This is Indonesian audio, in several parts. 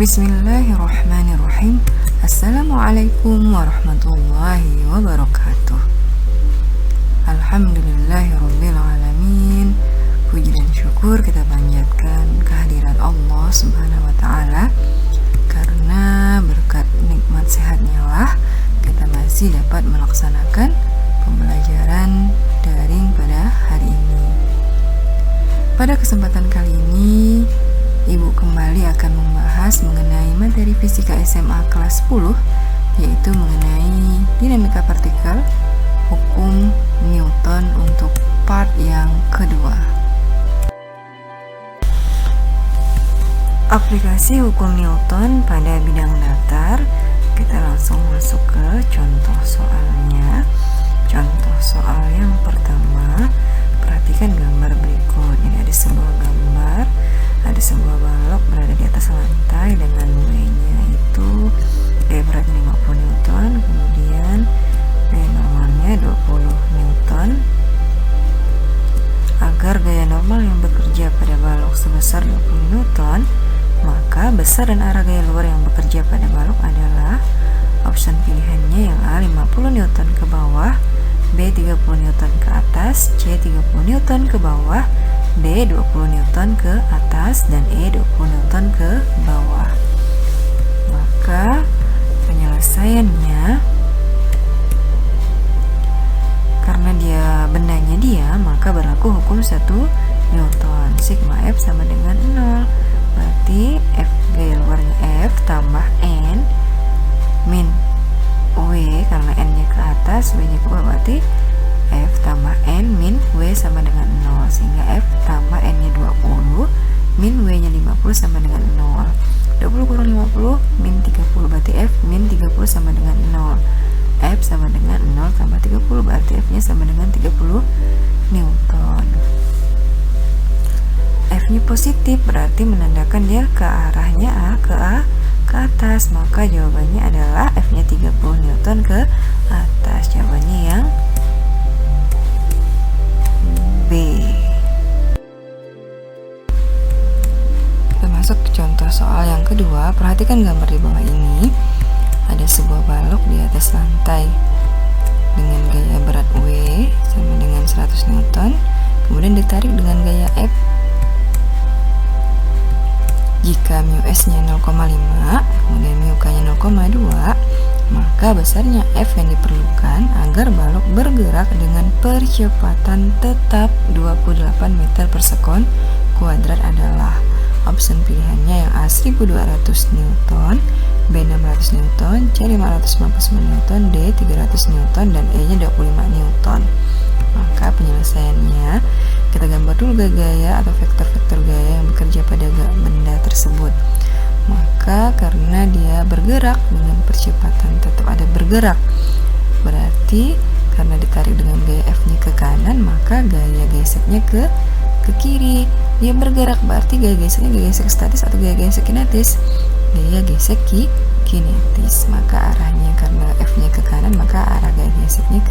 Bismillahirrahmanirrahim. Assalamualaikum warahmatullahi wabarakatuh. Alhamdulillahirabbil alamin. Puji dan syukur kita panjatkan kehadiran Allah Subhanahu wa taala, karena berkat nikmat sehatnya lah kita masih dapat melaksanakan pembelajaran daring pada hari ini. Pada kesempatan kali ini Ibu kembali akan membahas mengenai materi fisika SMA kelas 10, yaitu mengenai dinamika partikel, hukum Newton untuk part yang kedua. Aplikasi hukum Newton pada bidang datar. Kita langsung masuk ke contoh soalnya. Contoh soal yang pertama, perhatikan gambar berikut. Ini ada sebuah gambar, ada sebuah balok berada di atas lantai dengan W-nya itu gaya beratnya 50 Newton, kemudian gaya normalnya 20 Newton. Agar gaya normal yang bekerja pada balok sebesar 20 Newton, maka besar dan arah gaya luar yang bekerja pada balok adalah option pilihannya yang A 50 Newton ke bawah, B 30 Newton ke atas, C 30 Newton ke bawah, D 20 Newton ke atas, dan E 20 Newton ke bawah. Maka penyelesaiannya, karena dia bendanya dia, maka berlaku hukum 1 Newton. Sigma F sama dengan 0. Berarti F gaya luarnya F tambah N min W, karena N nya ke atas, W nya ke bawah, berarti F tambah N min W sama dengan 0, sehingga F tambah N nya 20 min W nya 50 sama dengan 0. 20 kurang 50 min 30, berarti F min 30 sama dengan 0. F sama dengan 0 tambah 30, berarti F nya sama dengan 30 Newton. F nya positif, berarti menandakan dia ke arahnya ke atas, maka jawabannya adalah F nya 30 Newton ke atas. Jawabannya yang B. Kita masuk ke contoh soal yang kedua. Perhatikan gambar di bawah ini. Ada sebuah balok di atas lantai dengan gaya berat W sama dengan 100 Newton, kemudian ditarik dengan gaya F. Jika mu S nya 0,5, kemudian mu K nya 0,2, maka besarnya F yang diperlukan agar balok bergerak dengan percepatan tetap 28 meter per sekon kuadrat adalah option pilihannya yang A 1200 Newton, B 600 Newton, C 559 Newton, D 300 Newton, dan E nya 25 Newton. Maka penyelesaiannya, kita gambar dulu gaya atau vektor-vektor gaya yang bekerja pada benda tersebut. Maka karena dia bergerak dengan percepatan tetap ada bergerak, berarti karena ditarik dengan gaya F nya ke kanan, maka gaya geseknya ke kiri. Dia bergerak, berarti gaya geseknya gaya gesek statis atau gaya gesek kinetis? Gaya gesek kinetis. Maka arahnya, karena F nya ke kanan, maka arah gaya geseknya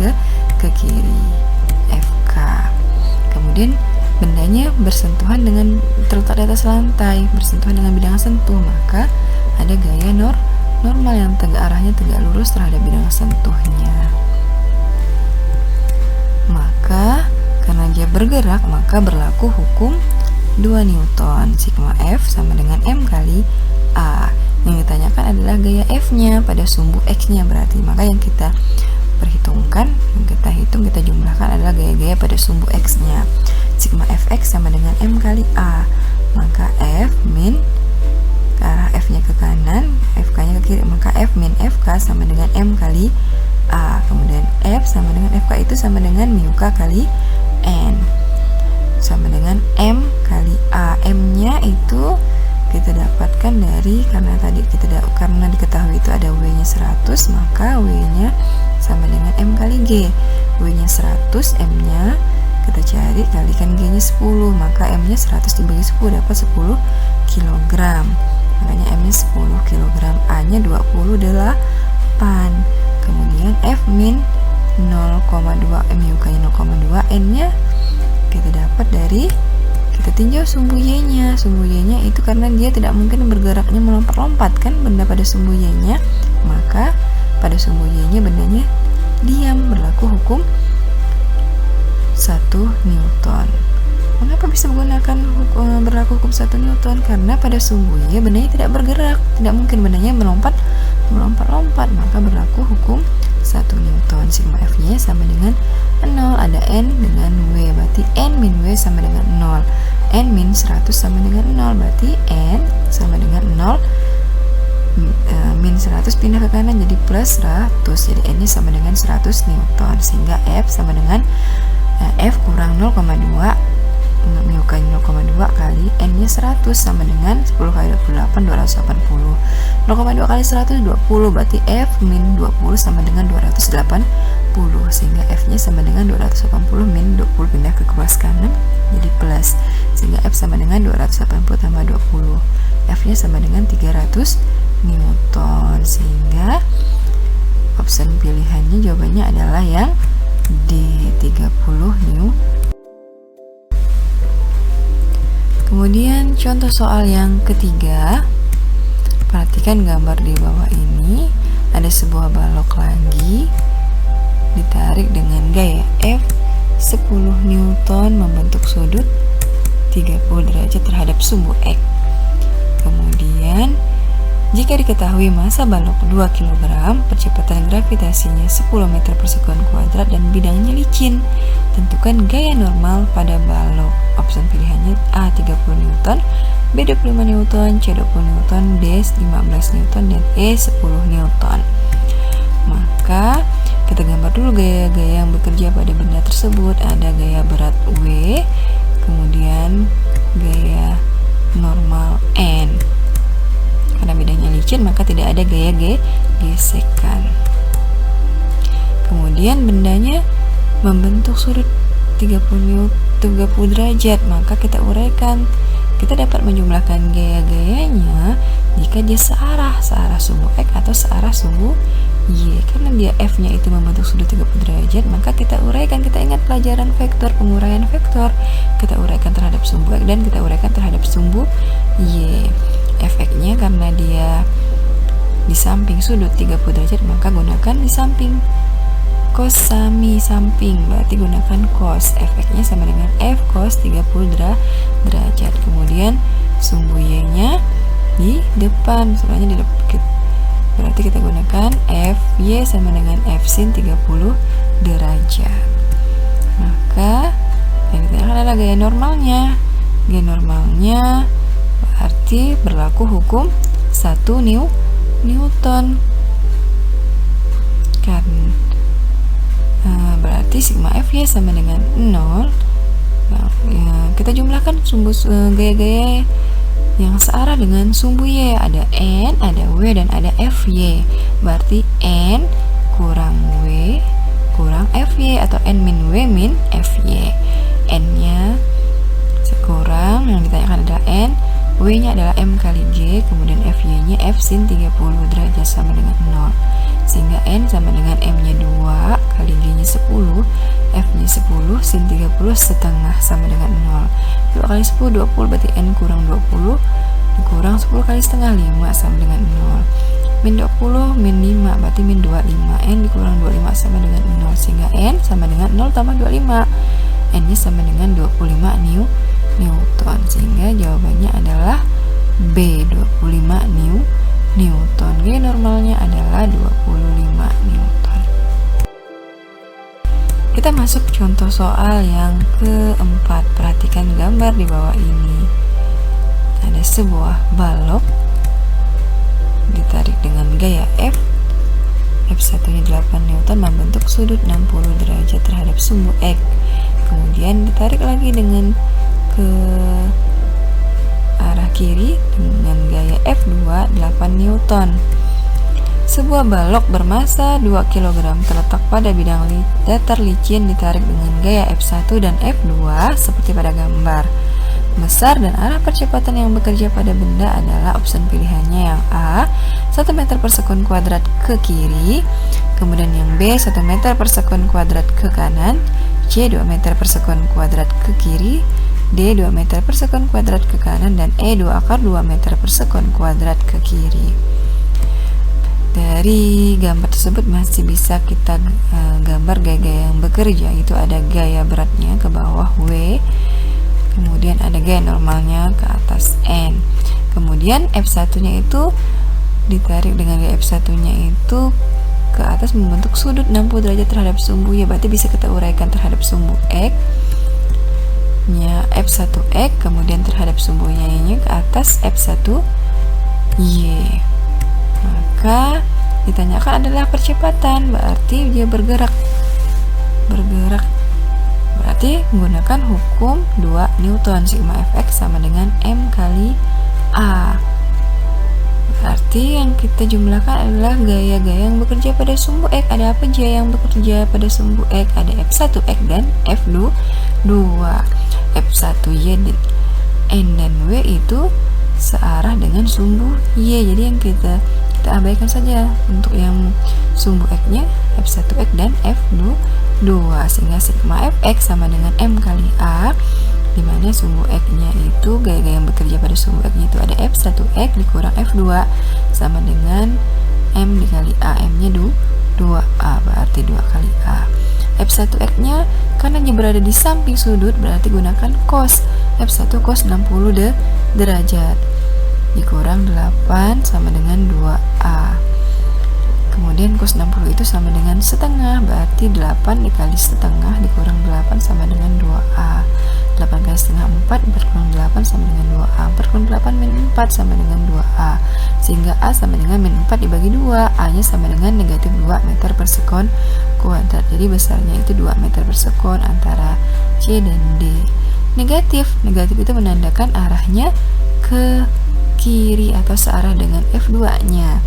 ke kiri. FK. Kemudian bendanya bersentuhan dengan, terletak di atas lantai, bersentuhan dengan bidang sentuh, maka ada gaya normal yang arahnya tegak lurus terhadap bidang sentuhnya. Maka karena dia bergerak, maka berlaku hukum 2 Newton. Sigma F sama dengan M kali A. Yang ditanyakan adalah gaya F nya pada sumbu X nya, berarti maka yang kita perhitungkan, yang kita hitung, kita jumlahkan adalah gaya-gaya pada sumbu X nya. Sigma Fx sama dengan M kali A, maka F min ke arah F nya ke kanan, Fk nya ke kiri, maka F min Fk sama dengan M kali A. Kemudian F sama dengan Fk itu sama dengan mu K kali N, sama dengan M kali A. M nya itu kita dapatkan dari, karena diketahui itu ada W nya 100, maka W nya sama dengan M kali G. W nya 100, M nya kita cari kalikan G nya 10, maka M nya 100 dibagi 10 dapat 10 kg. Makanya M nya 10 kg, A nya 28. Kemudian F min 0,2, mu K nya 0,2, N nya kita dapat dari Kita tinjau sumbu Y-nya. Sumbu Y-nya itu karena dia tidak mungkin bergeraknya melompat-lompat kan benda pada sumbu Y-nya, maka pada sumbu Y-nya bendanya diam, berlaku hukum 1 Newton. Mengapa bisa menggunakan berlaku hukum 1 Newton? Karena pada sumbu Y bendanya tidak bergerak, tidak mungkin bendanya melompat-lompat, maka berlaku hukum 1 Newton. Sigma F-nya sama dengan 0, ada N dengan W, berarti N min W sama dengan 0. N min 100 sama dengan 0, berarti N sama dengan 0, min 100 pindah ke kanan jadi plus 100, jadi N nya sama dengan 100 Newton, sehingga F sama dengan F kurang 0,2 mu kali 0,2 kali N nya 100 sama dengan 10 kali 28 280. 0,2 kali 100 20, berarti F min 20 sama dengan 280, sehingga F nya sama dengan 280 min 20 pindah ke kelas kanan jadi plus, sehingga F sama dengan 280 tambah 20, F nya sama dengan 300 Newton, sehingga opsi pilihannya jawabannya adalah yang D, 30 Newton. Kemudian contoh soal yang ketiga, perhatikan gambar di bawah ini. Ada sebuah balok lagi ditarik dengan gaya F 10 Newton membentuk sudut 30 derajat terhadap sumbu X. Kemudian jika diketahui massa balok 2 kg, percepatan gravitasinya 10 meter per sekon kuadrat dan bidangnya licin, tentukan gaya normal pada balok. Opsi pilihannya A 30 Newton, B 25 Newton, C 20 Newton, D 15 Newton, dan E 10 Newton. Maka kita gambar dulu gaya-gaya yang bekerja pada benda tersebut. Ada gaya berat W, kemudian gaya normal N. Karena bidangnya licin maka tidak ada gaya gesekan. Kemudian bendanya membentuk sudut 30 derajat, maka kita uraikan. Kita dapat menjumlahkan gaya-gayanya jika dia searah sumbu X atau searah sumbu Y. Karena dia F-nya itu membentuk sudut 30 derajat, maka kita uraikan. Kita ingat pelajaran vektor, penguraian vektor. Kita uraikan terhadap sumbu X dan kita uraikan terhadap sumbu Y. Efeknya karena dia di samping sudut 30 derajat, maka gunakan di samping. Cos sami samping, berarti gunakan cos. Efeknya sama dengan F cos 30 derajat. Kemudian sumbu Y-nya di depan, sebenarnya di depan. Berarti kita gunakan Fy sama dengan F sin 30 derajat. Maka yang kita akan adalah gaya normalnya. Gaya normalnya berarti berlaku hukum 1 Newton. Karena berarti sigma Fy sama dengan 0. Nah, kita jumlahkan sumbu gaya-gaya yang searah dengan sumbu Y. Ada N, ada W, dan ada Fy. Berarti N kurang W kurang Fy, atau N min W min Fy. N nya sekurang, yang ditanyakan adalah N, W nya adalah M kali G, kemudian Fy nya F sin 30 derajat sama dengan 0, sehingga N sama dengan M nya 2 kali G nya 10, F nya 10, sin 30 setengah sama dengan 0. 2 kali 10 20, berarti N kurang 20 dikurang 10 kali setengah 5 sama dengan 0. Min 20 min 5 berarti min 25, N dikurang 25 sama dengan 0, sehingga N sama dengan 0 tambah 25, N nya sama dengan 25 Newton, sehingga jawabannya adalah B 25 Newton. Gaya normalnya adalah 25 Newton. Kita masuk contoh soal yang keempat. Perhatikan gambar di bawah ini. Ada sebuah balok ditarik dengan gaya F. F1 nya 8 Newton membentuk sudut 60 derajat terhadap sumbu X. Kemudian ditarik lagi dengan ke arah kiri dengan gaya F2 8 Newton. Sebuah balok bermassa 2 kg terletak pada bidang datar licin ditarik dengan gaya F1 dan F2 seperti pada gambar. Besar dan arah percepatan yang bekerja pada benda adalah opsi pilihannya yang A 1 meter per sekon kuadrat ke kiri, kemudian yang B 1 meter per sekon kuadrat ke kanan, C 2 meter per sekon kuadrat ke kiri, D 2 meter per sekon kuadrat ke kanan, dan E 2 akar 2 meter per sekon kuadrat ke kiri. Dari gambar tersebut masih bisa kita gambar gaya-gaya yang bekerja. Itu ada gaya beratnya ke bawah W, kemudian ada gaya normalnya ke atas N. Kemudian F1 nya itu ditarik dengan gaya F1 nya itu ke atas membentuk sudut 60 derajat terhadap sumbu Y. Berarti bisa kita uraikan terhadap sumbu X nya F1X, kemudian terhadap sumbu Y nya ke atas F1Y. Maka ditanyakan adalah percepatan, berarti dia bergerak. Berarti menggunakan hukum 2 Newton, sigma Fx sama dengan M kali A. Berarti yang kita jumlahkan adalah gaya-gaya yang bekerja pada sumbu X. Ada apa aja yang bekerja pada sumbu X? Ada F1X dan F2. F1Y, N dan W itu searah dengan sumbu Y. Jadi yang kita abaikan saja untuk yang sumbu X nya F1X dan F2, sehingga sigma Fx sama dengan M kali A, dimana sumbu X nya itu gaya-gaya yang bekerja pada sumbu X nya itu ada F1X dikurang F2 sama dengan M dikali A, M nya 2A, berarti 2 kali A. F1X nya karena dia berada di samping sudut, berarti gunakan cos. F1 cos 60 derajat dikurang 8 sama dengan 2A. Kemudian cos 60 itu sama dengan setengah, berarti 8 dikali setengah dikurang 8 sama dengan 2A. 8 kali setengah 4 berkurang 8 sama dengan 2A. Berkurang 8 min 4 sama dengan 2A, sehingga A sama dengan min 4 dibagi 2, A nya sama dengan negatif 2 meter per sekon kuadrat. Jadi besarnya itu 2 meter per sekon antara C dan D. Negatif itu menandakan arahnya ke kiri atau searah dengan F2 nya.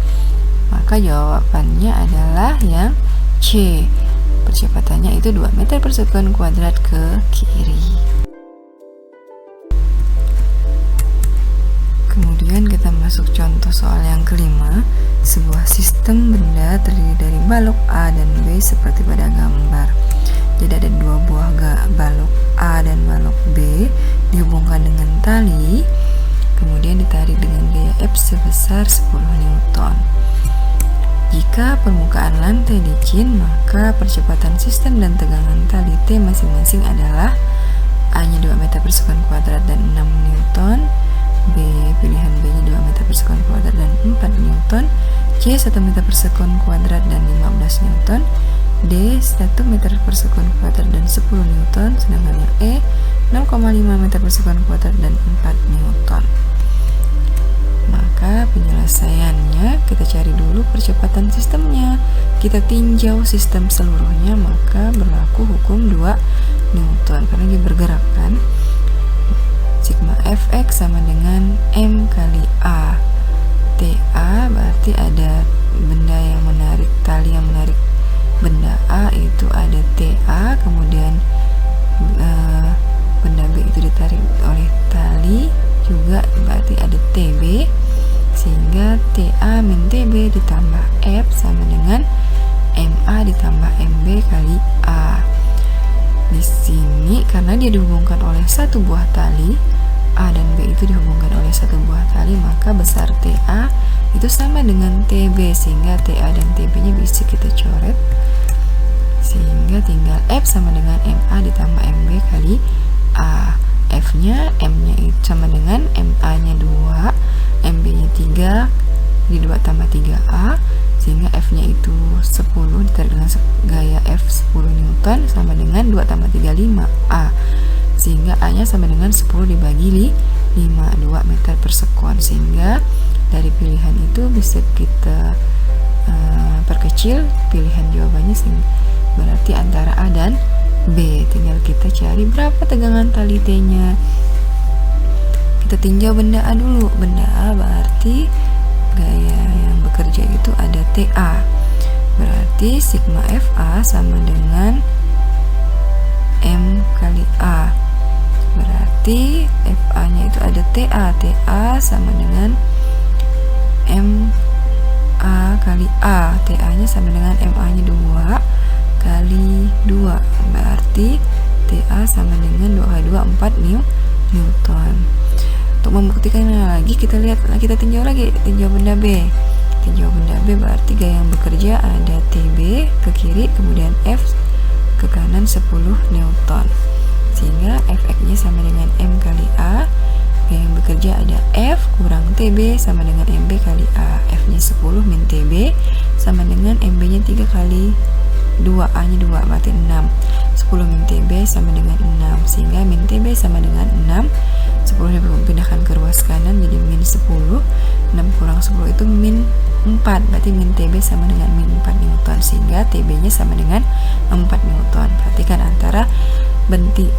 Maka jawabannya adalah yang C. Percepatannya itu 2 meter per sekon kuadrat ke kiri. Kemudian kita masuk contoh soal yang kelima. Sebuah sistem benda terdiri dari balok A dan B seperti pada gambar. Jadi ada dua buah balok A dan balok B dihubungkan dengan tali, kemudian ditarik dengan gaya F sebesar 10 Newton. Jika permukaan lantai licin, maka percepatan sistem dan tegangan tali T masing-masing adalah A nya 2 meter per sekon kuadrat dan 6 Newton, B pilihan B nya 2 meter per sekon kuadrat dan 4 Newton, C 1 meter per sekon kuadrat dan 15 Newton, D 1 meter per sekon kuadrat dan 10 Newton, sedangkan yang E 0,5 meter per sekon kuadrat dan 4 Newton. Maka penyelesaiannya kita cari dulu percepatan sistemnya. Kita tinjau sistem seluruhnya, maka berlaku hukum 2 Newton karena dia bergerak kan. Sigma Fx sama dengan M kali A. TA berarti ada benda yang menarik, tali yang menarik benda A itu ada TA, kemudian benda B itu ditarik oleh tali juga, berarti ada TB, sehingga TA min TB ditambah F sama dengan MA ditambah MB kali A. Di sini karena dia dihubungkan oleh satu buah tali, A dan B itu dihubungkan oleh satu buah tali, maka besar TA itu sama dengan TB, sehingga TA dan TB nya bisa kita coret, sehingga tinggal F sama dengan MA ditambah MB kali A. F nya, M nya itu sama dengan MA nya 2, MB nya 3, di 2 tambah 3A, sehingga F nya itu 10 ditarik dengan gaya F 10 Newton sama dengan 2 tambah 3 5A, sehingga A nya sama dengan 10 dibagi 5, 2 meter per sekon. Sehingga dari pilihan itu bisa kita perkecil pilihan jawabannya, berarti antara A dan B. Tinggal kita cari berapa tegangan tali T nya. Kita tinjau benda A dulu. Benda A berarti gaya yang bekerja itu ada TA, berarti sigma FA sama dengan M kali A, berarti FA nya itu ada TA, TA sama dengan M A kali A, TA nya sama dengan MA nya 2 kali 2, berarti TA sama dengan 2 kali 2 4 Newton. Untuk membuktikannya lagi, kita tinjau lagi, tinjau benda B. Tinjau benda B berarti gaya yang bekerja ada TB ke kiri, kemudian F ke kanan 10 Newton. Sehingga Fx-nya sama dengan M kali A. Gaya yang bekerja ada F kurang TB sama dengan MB kali A. F-nya 10 min TB sama dengan MB-nya 3 kali 2, A-nya 2, berarti 6. 10 min TB sama dengan 6, sehingga min TB sama dengan 6. 10 dipindahkan ke ruas kanan jadi min 10. 6 kurang 10 itu min 4, berarti min TB sama dengan min 4 Newton, sehingga TB-nya sama dengan 4 Newton. Perhatikan antara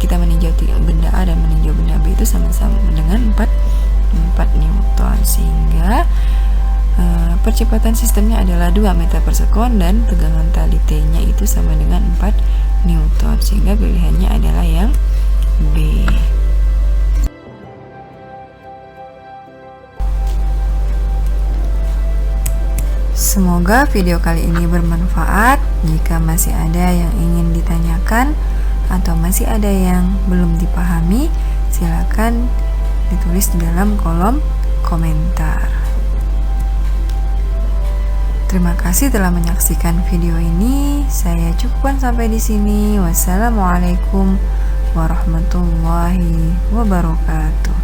kita meninjau benda A dan meninjau benda B itu sama-sama dengan 4 Newton, sehingga percepatan sistemnya adalah 2 meter per sekon dan tegangan tali T-nya itu sama dengan 4 Newton, sehingga pilihannya adalah yang B. Semoga video kali ini bermanfaat. Jika masih ada yang ingin ditanyakan atau masih ada yang belum dipahami, silakan ditulis di dalam kolom komentar. Terima kasih telah menyaksikan video ini. Saya cukupkan sampai di sini. Wassalamualaikum warahmatullahi wabarakatuh.